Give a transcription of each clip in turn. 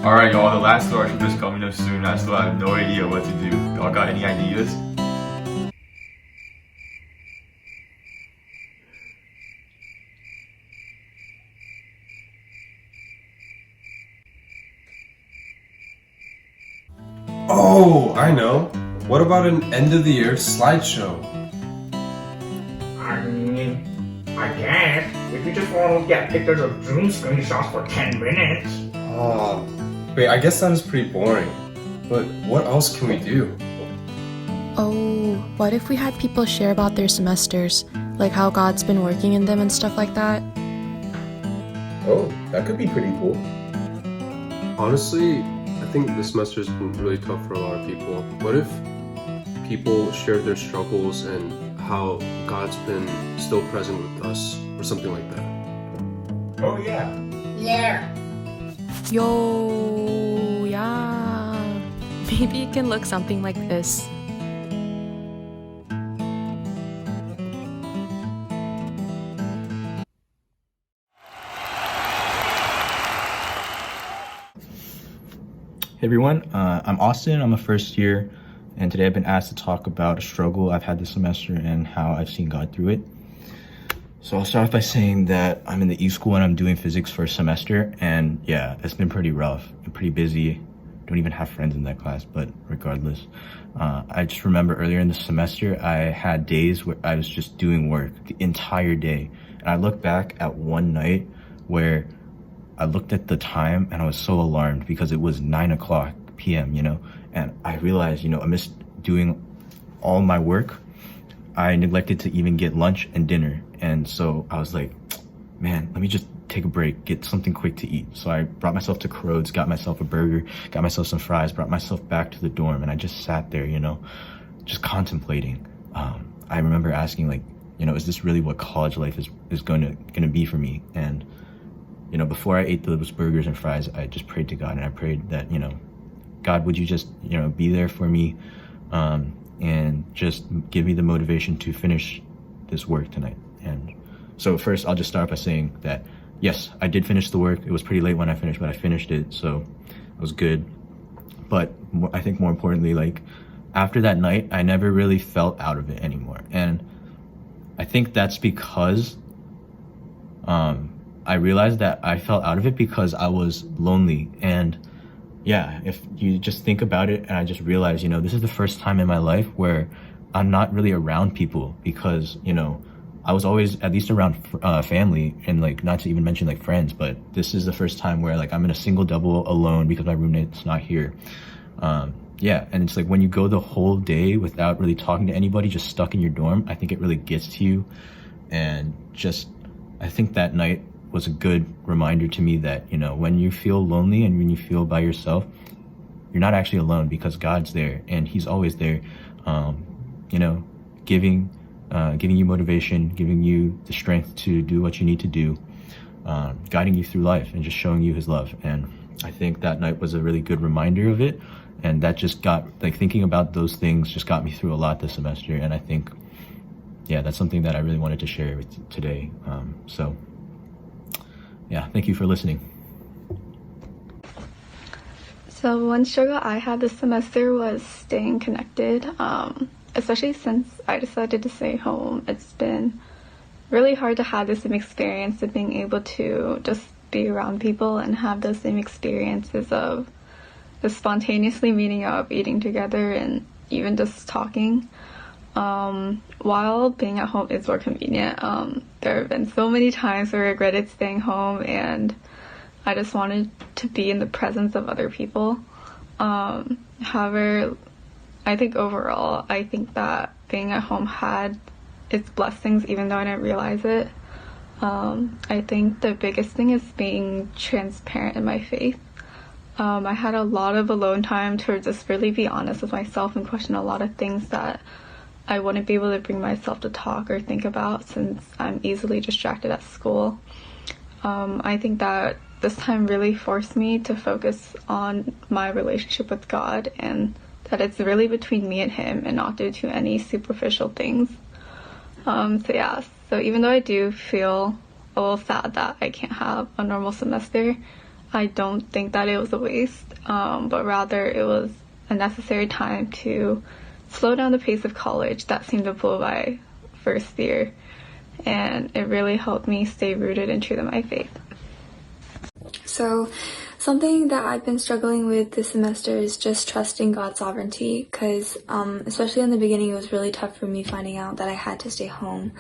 Alright, y'all, the last scholarship is coming up soon. I still have no idea what to do. Y'all got any ideas? Oh, I know. What about an end of the year slideshow? I mean, I guess if you just want to get pictures of Zoom screenshots for 10 minutes. Wait, I guess that is pretty boring. But what else can we do? Oh, what if we had people share about their semesters, like how God's been working in them and stuff like that? Oh, that could be pretty cool. Honestly, I think this semester's been really tough for a lot of people. What if people shared their struggles and how God's been still present with us, or something like that? Oh, yeah. Yeah. Yo, yeah. Maybe it can look something like this. Hey everyone, I'm Austin. I'm a first year, and today I've been asked to talk about a struggle I've had this semester and how I've seen God through it. So I'll start off by saying that I'm in the E school and I'm doing physics for a semester, and yeah, it's been pretty rough. I'm pretty busy. Don't even have friends in that class, but regardless. I just remember earlier in the semester, I had days where I was just doing work the entire day. And I look back at one night where I looked at the time and I was so alarmed because it was 9 p.m., and I realized, amidst doing all my work, I neglected to even get lunch and dinner. And so I was like, man, let me just take a break, get something quick to eat. So I brought myself to Crode's, got myself a burger, got myself some fries, brought myself back to the dorm, and I just sat there, just contemplating. I remember asking, like, is this really what college life is gonna be for me? And before I ate those burgers and fries, I just prayed to God, and I prayed that, God, would you just, be there for me, and just give me the motivation to finish this work tonight. And so first, I'll just start by saying that, yes, I did finish the work. It was pretty late when I finished, but I finished it, so it was good. But I think more importantly, like, after that night, I never really felt out of it anymore. And I think that's because I realized that I felt out of it because I was lonely. And yeah, if you just think about it, and I just realized, this is the first time in my life where I'm not really around people because, I was always at least around family, and like, not to even mention like friends, but this is the first time where like I'm in a single double alone because my roommate's not here. Yeah, and it's like when you go the whole day without really talking to anybody, just stuck in your dorm, I think it really gets to you. And just, I think that night was a good reminder to me that, when you feel lonely and when you feel by yourself, you're not actually alone because God's there, and he's always there, giving you motivation, giving you the strength to do what you need to do, guiding you through life and just showing you his love. And I think that night was a really good reminder of it. And that just got, like, thinking about those things just got me through a lot this semester. And I think, yeah, that's something that I really wanted to share with you today. So yeah, thank you for listening. So one struggle I had this semester was staying connected, especially since I decided to stay home. It's been really hard to have the same experience of being able to just be around people and have those same experiences of just spontaneously meeting up, eating together, and even just talking. While being at home is more convenient, there have been so many times where I regretted staying home and I just wanted to be in the presence of other people. However, I think overall, I think that being at home had its blessings even though I didn't realize it. I think the biggest thing is being transparent in my faith. I had a lot of alone time to just really be honest with myself and question a lot of things that I wouldn't be able to bring myself to talk or think about since I'm easily distracted at school. I think that this time really forced me to focus on my relationship with God and that it's really between me and him and not due to any superficial things. So even though I do feel a little sad that I can't have a normal semester, I don't think that it was a waste, but rather it was a necessary time to slow down the pace of college that seemed to blow by first year. And it really helped me stay rooted and true to my faith. So something that I've been struggling with this semester is just trusting God's sovereignty, because especially in the beginning it was really tough for me finding out that I had to stay home.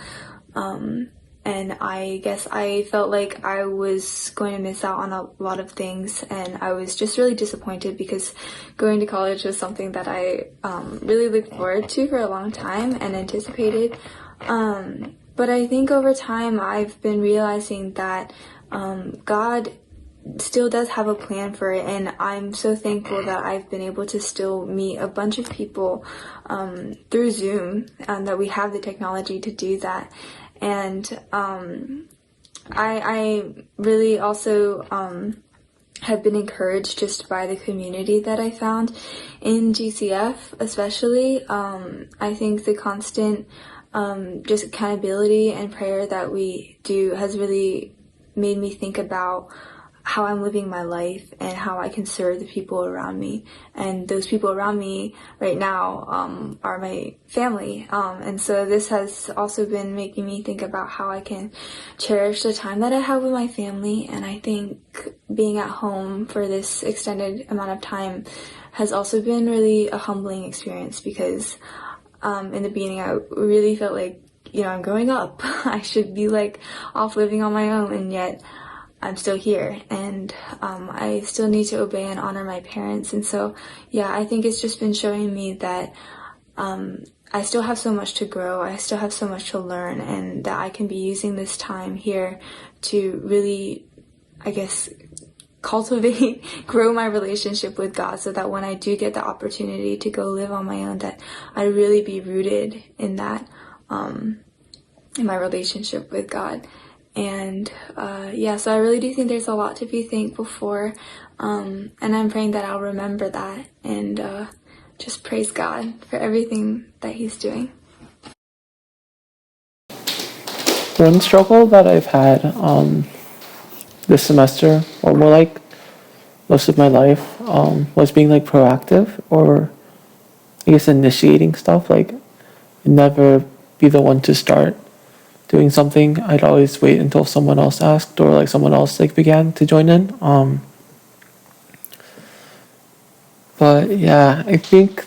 And I guess I felt like I was going to miss out on a lot of things, and I was just really disappointed because going to college was something that I really looked forward to for a long time and anticipated. But I think over time I've been realizing that God still does have a plan for it, and I'm so thankful that I've been able to still meet a bunch of people through Zoom, and that we have the technology to do that. And I really also have been encouraged just by the community that I found in GCF, especially. I think the constant just accountability and prayer that we do has really made me think about how I'm living my life and how I can serve the people around me. And those people around me right now are my family. And so this has also been making me think about how I can cherish the time that I have with my family. And I think being at home for this extended amount of time has also been really a humbling experience, because in the beginning I really felt like, I'm growing up. I should be off living on my own, and yet I'm still here, and I still need to obey and honor my parents. And so, I think it's just been showing me that I still have so much to grow, I still have so much to learn, and that I can be using this time here to really, cultivate, grow my relationship with God, so that when I do get the opportunity to go live on my own, that I really be rooted in that, in my relationship with God. And so I really do think there's a lot to be thankful for, and I'm praying that I'll remember that, and just praise God for everything that He's doing. One struggle that I've had this semester, or more like most of my life, was being proactive, or initiating stuff. Never be the one to start doing something. I'd always wait until someone else asked, or someone else began to join in. But I think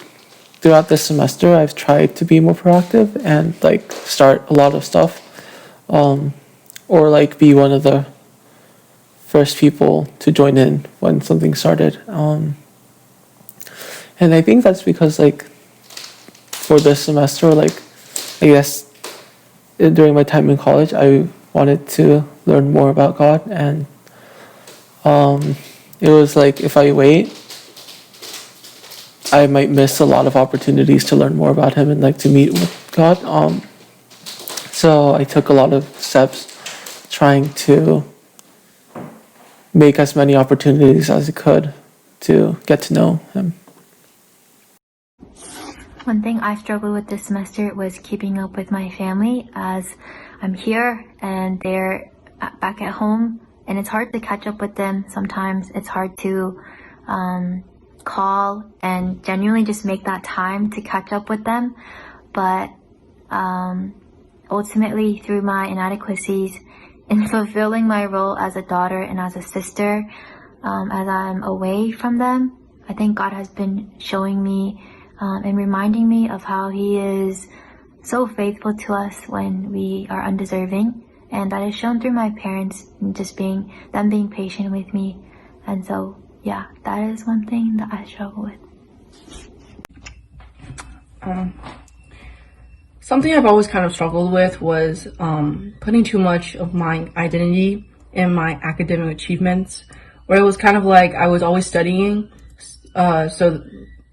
throughout this semester I've tried to be more proactive and start a lot of stuff, or be one of the first people to join in when something started. And I think that's because for this semester, during my time in college, I wanted to learn more about God, and it was if I wait, I might miss a lot of opportunities to learn more about Him and to meet with God. So I took a lot of steps trying to make as many opportunities as I could to get to know Him. One thing I struggled with this semester was keeping up with my family, as I'm here and they're back at home, and it's hard to catch up with them. Sometimes it's hard to call and genuinely just make that time to catch up with them. But ultimately, through my inadequacies in fulfilling my role as a daughter and as a sister, as I'm away from them, I think God has been showing me and reminding me of how He is so faithful to us when we are undeserving, and that is shown through my parents and just being patient with me. And so that is one thing that I struggle with. Something I've always kind of struggled with was putting too much of my identity in my academic achievements, where it was kind of I was always studying so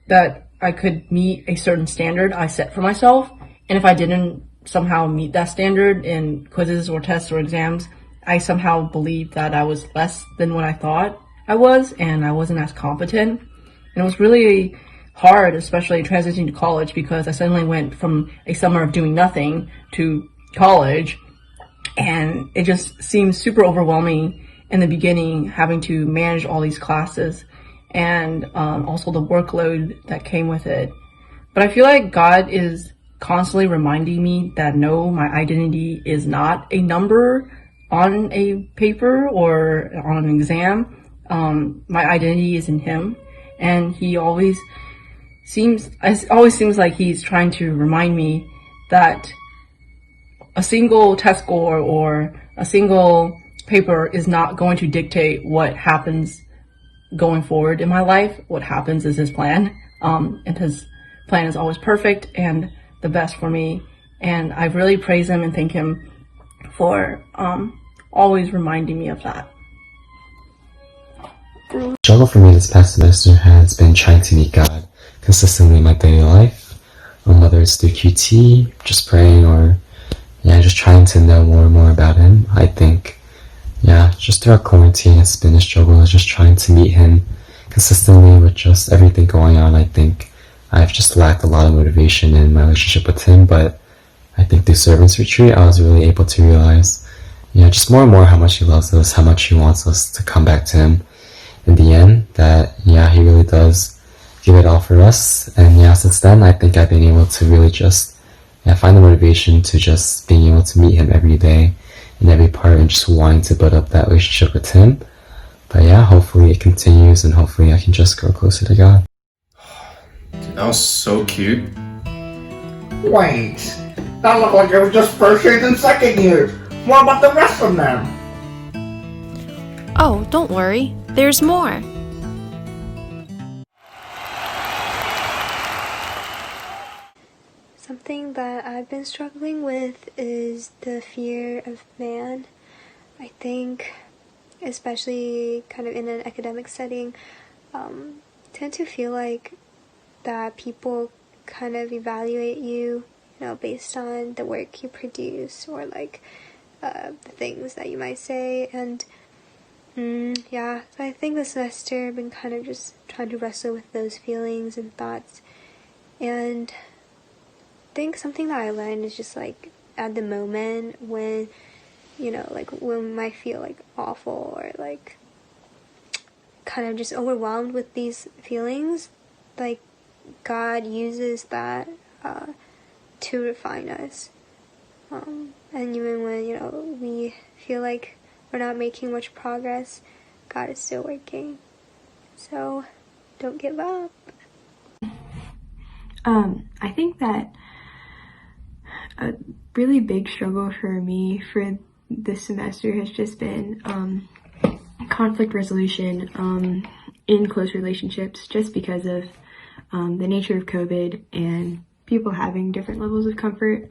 that I could meet a certain standard I set for myself, and if I didn't somehow meet that standard in quizzes or tests or exams, I somehow believed that I was less than what I thought I was, and I wasn't as competent. And it was really hard, especially transitioning to college, because I suddenly went from a summer of doing nothing to college, and it just seemed super overwhelming. in the beginning, having to manage all these classes and also the workload that came with it. But I feel like God is constantly reminding me that no, my identity is not a number on a paper or on an exam. My identity is in Him, and it always seems like He's trying to remind me that a single test score or a single paper is not going to dictate what happens going forward in my life. What happens is His plan, and His plan is always perfect and the best for me. And I really praise Him and thank Him for always reminding me of that. The struggle for me this past semester has been trying to meet God consistently in my daily life, whether it's through QT, just praying, or just trying to know more and more about Him. I think, just throughout quarantine, it's been a struggle, just trying to meet Him consistently with just everything going on. I think I've just lacked a lot of motivation in my relationship with Him, but I think through Servants Retreat, I was really able to realize, just more and more how much He loves us, how much He wants us to come back to Him in the end, that, He really does give it all for us. And since then, I think I've been able to really just find the motivation to just being able to meet Him every day in every part and just wanting to build up that relationship with Him. But hopefully it continues, and hopefully I can just grow closer to God. That was so cute. Wait, that looked like it was just first years and second years. What about the rest of them? Oh, don't worry, there's more. Something that I've been struggling with is the fear of man. I think, especially kind of in an academic setting, tend to feel like that people kind of evaluate you, based on the work you produce or like the things that you might say. And so I think this semester I've been kind of just trying to wrestle with those feelings and thoughts. And I think something that I learned is just like at the moment when, when I feel like awful or like kind of just overwhelmed with these feelings, like God uses that to refine us. And even when, we feel like we're not making much progress, God is still working. So don't give up. I think that a really big struggle for me for this semester has just been conflict resolution in close relationships, just because of the nature of COVID and people having different levels of comfort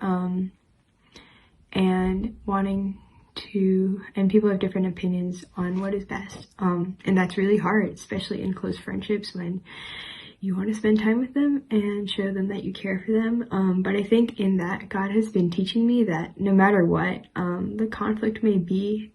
and wanting to, and people have different opinions on what is best. And that's really hard, especially in close friendships when you want to spend time with them and show them that you care for them. But I think in that, God has been teaching me that no matter what the conflict may be,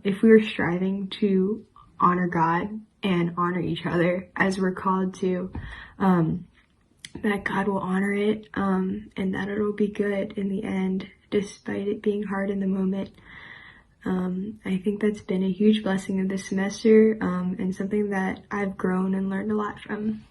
if we are striving to honor God and honor each other as we're called to, that God will honor it, and that it'll be good in the end, despite it being hard in the moment. I think that's been a huge blessing of this semester, and something that I've grown and learned a lot from.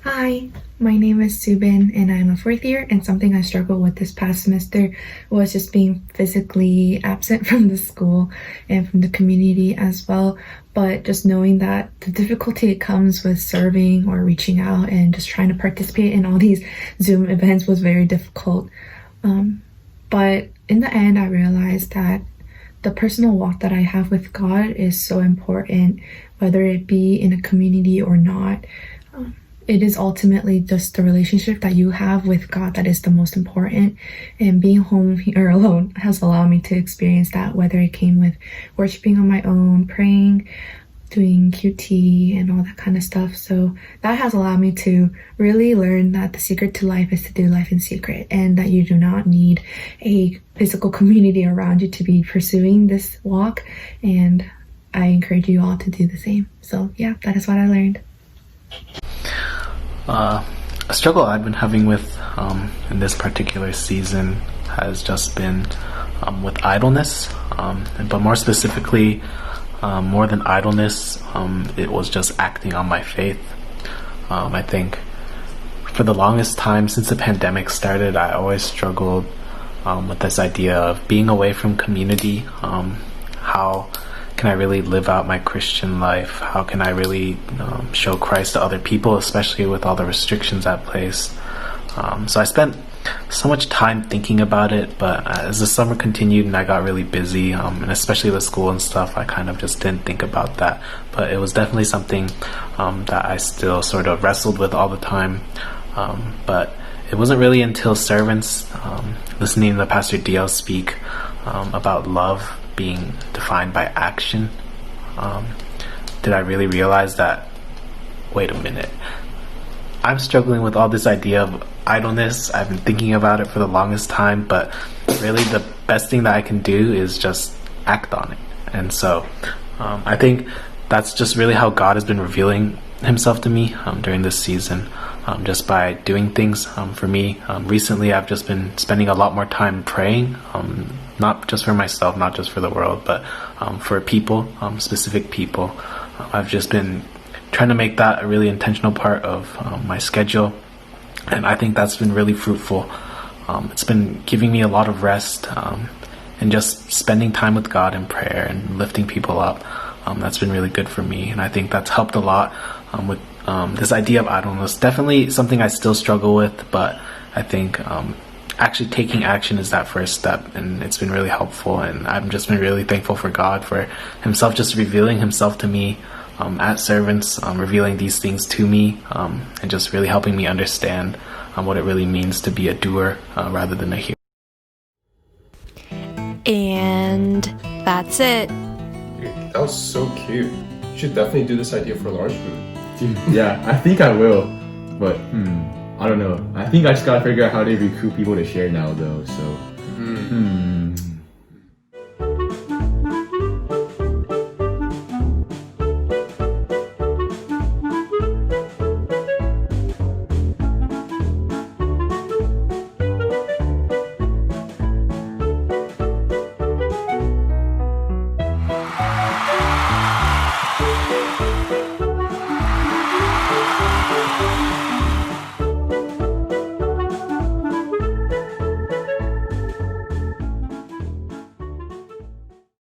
Hi, my name is Subin and I'm a fourth year, and something I struggled with this past semester was just being physically absent from the school and from the community as well. But just knowing that the difficulty it comes with serving or reaching out and just trying to participate in all these Zoom events was very difficult. But in the end, I realized that the personal walk that I have with God is so important, whether it be in a community or not. It is ultimately just the relationship that you have with God that is the most important, and being home here alone has allowed me to experience that, whether it came with worshiping on my own, praying, doing QT and all that kind of stuff. So that has allowed me to really learn that the secret to life is to do life in secret, and that you do not need a physical community around you to be pursuing this walk. And I encourage you all to do the same. So yeah, that is what I learned. A struggle I've been having with in this particular season has just been with idleness, but more specifically, more than idleness, it was just acting on my faith. I think for the longest time since the pandemic started, I always struggled with this idea of being away from community. How can I really live out my Christian life? How can I really show Christ to other people, especially with all the restrictions at place? So I spent so much time thinking about it, but as the summer continued and I got really busy, and especially with school and stuff, I kind of just didn't think about that. But it was definitely something that I still sort of wrestled with all the time. But it wasn't really until servants, listening to Pastor DL speak about love being defined by action, did I really realize that, wait a minute, I'm struggling with all this idea of idleness. I've been thinking about it for the longest time, but really the best thing that I can do is just act on it. And so I think that's just really how God has been revealing himself to me during this season, just by doing things. For me, recently I've just been spending a lot more time praying, not just for myself, not just for the world, but for people, specific people. I've just been trying to make that a really intentional part of my schedule, and I think that's been really fruitful. It's been giving me a lot of rest, and just spending time with God in prayer and lifting people up. That's been really good for me, and I think that's helped a lot with this idea of idleness. Definitely something I still struggle with, but I think actually taking action is that first step, and it's been really helpful. And I've just been really thankful for God, for himself just revealing himself to me at Servants, revealing these things to me, and just really helping me understand what it really means to be a doer rather than a hearer. And that's it. Dude, that was so cute. You should definitely do this idea for a large group. Dude, yeah, I think I will, but I don't know. I think I just gotta figure out how to recruit people to share now, though. So,